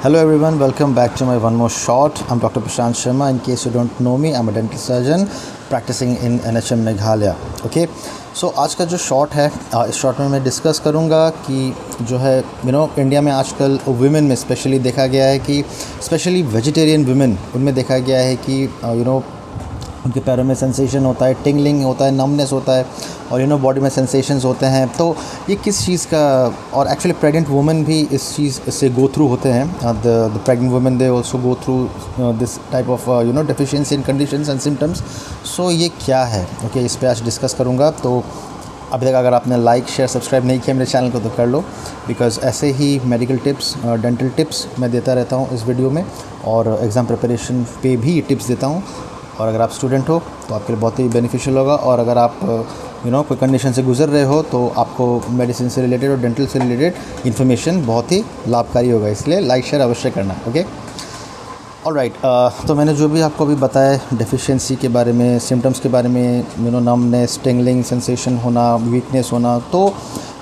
Hello everyone, welcome back to my one more shot. I'm Dr. Prashant Sharma. In case you don't know me, I'm a dental surgeon practicing in NHM Meghalaya. Okay, so आज का जो shot है इस shot में मैं discuss करूँगा कि जो है इंडिया में आजकल वुमेन में स्पेशली देखा गया है कि स्पेशली वेजिटेरियन वुमेन उनमें देखा गया है कि उनके पैरों में सेंसेशन होता है, टिंगलिंग होता है, नमनेस होता है और बॉडी में सेंसेशंस होते हैं। तो ये किस चीज़ का, और एक्चुअली प्रेग्नेंट वुमेन भी इस चीज़ से गो थ्रू होते हैं। The pregnant women they also go through this type of deficiency in conditions and symptoms. So ये क्या है, ओके, इस पे आज डिस्कस करूँगा। तो अभी तक अगर आपने लाइक शेयर सब्सक्राइब नहीं किया मेरे चैनल को तो कर लो, बिकॉज़ ऐसे ही मेडिकल टिप्स, डेंटल टिप्स मैं देता रहता हूँ इस वीडियो में, और एग्ज़ाम प्रिपरेशन पे भी टिप्स देता हूँ। और अगर आप स्टूडेंट हो तो आपके लिए बहुत ही बेनिफिशियल होगा, और अगर आप कोई कंडीशन से गुजर रहे हो तो आपको मेडिसिन से रिलेटेड और डेंटल से रिलेटेड इन्फॉर्मेशन बहुत ही लाभकारी होगा। इसलिए लाइक शेयर अवश्य करना, ओके। ऑलराइट, तो मैंने जो भी आपको अभी बताया डेफिशिएंसी के बारे में, सिम्टम्स के बारे में, नमनेस, टिंगलिंग, सेंसेशन होना, वीकनेस होना, तो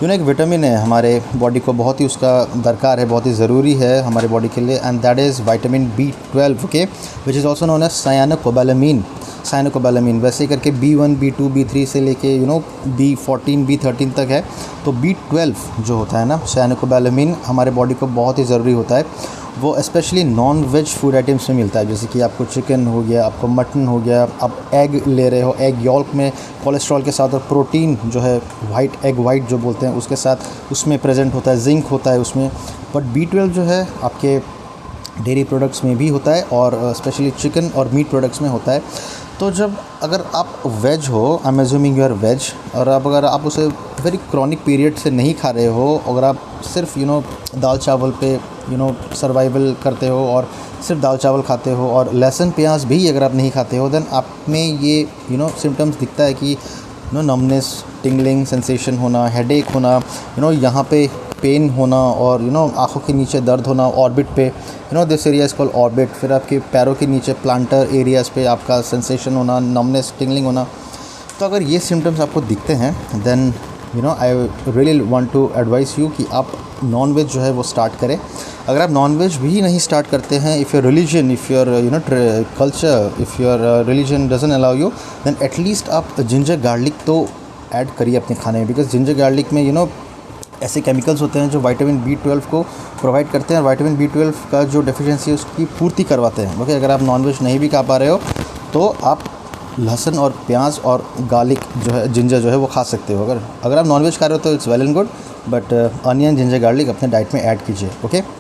एक विटामिन है हमारे बॉडी को, बहुत ही उसका दरकार है, बहुत ही ज़रूरी है हमारे बॉडी के लिए, and that is vitamin B12, okay, which is also known as cyanocobalamin. Cyanocobalamin वैसे करके B1, B2, B3 से लेके B14, B13 तक है। तो B12 जो होता है ना, साइनोकोबालामीन, हमारे बॉडी को बहुत ही ज़रूरी होता है। वो specially non veg food items में मिलता है, जैसे कि आपको चिकन हो गया, आपको मटन हो गया, आप एग ले रहे हो, एग यॉल्क में कोलेस्ट्रॉल के साथ और प्रोटीन जो है वाइट एग वाइट जो बोलते हैं उसके साथ उसमें प्रेजेंट होता है, जिंक होता है उसमें। बट B12 जो है आपके डेयरी प्रोडक्ट्स में भी होता है और स्पेशली चिकन और मीट प्रोडक्ट्स में होता है। तो जब अगर आप वेज हो, I am assuming you are veg, और अगर आप उसे वेरी क्रॉनिक पीरियड से नहीं खा रहे हो, अगर आप सिर्फ दाल चावल पे सर्वाइवल करते हो और सिर्फ दाल चावल खाते हो और लहसुन प्याज भी अगर आप नहीं खाते हो, देन आप में ये सिम्टम्स दिखता है कि नमनेस, टिंगलिंग, सेंसेशन होना, हेडेक होना, यहाँ पे पेन होना, और आँखों के नीचे दर्द होना, ऑर्बिट पे, this area is called orbit. फिर आपके पैरों के नीचे प्लांटर एरियाज़ पे आपका सेंसेशन होना, नमनेस, टिंगलिंग होना। तो अगर ये सिम्टम्स आपको दिखते हैं, then I really want to advise you कि आप नॉन वेज जो है वो स्टार्ट करें। अगर आप नॉन वेज भी नहीं स्टार्ट करते हैं, if your religion, if your culture, if your religion doesn't allow you, then at least आप जिंजर गार्लिक तो ऐड करिए अपने खाने में, बिकॉज जिंजर गार्लिक में ऐसे केमिकल्स होते हैं जो विटामिन B12 को प्रोवाइड करते हैं, और विटामिन B12 का जो डेफिशिएंसी है उसकी पूर्ति करवाते हैं। ओके, अगर आप नॉनवेज नहीं भी खा पा रहे हो तो आप लहसुन और प्याज और गार्लिक जो है, जिंजर जो है वो खा सकते हो। अगर आप नॉनवेज खा रहे हो तो it's well and good, but onion, ginger, garlic अपने डाइट में ऐड कीजिए, ओके।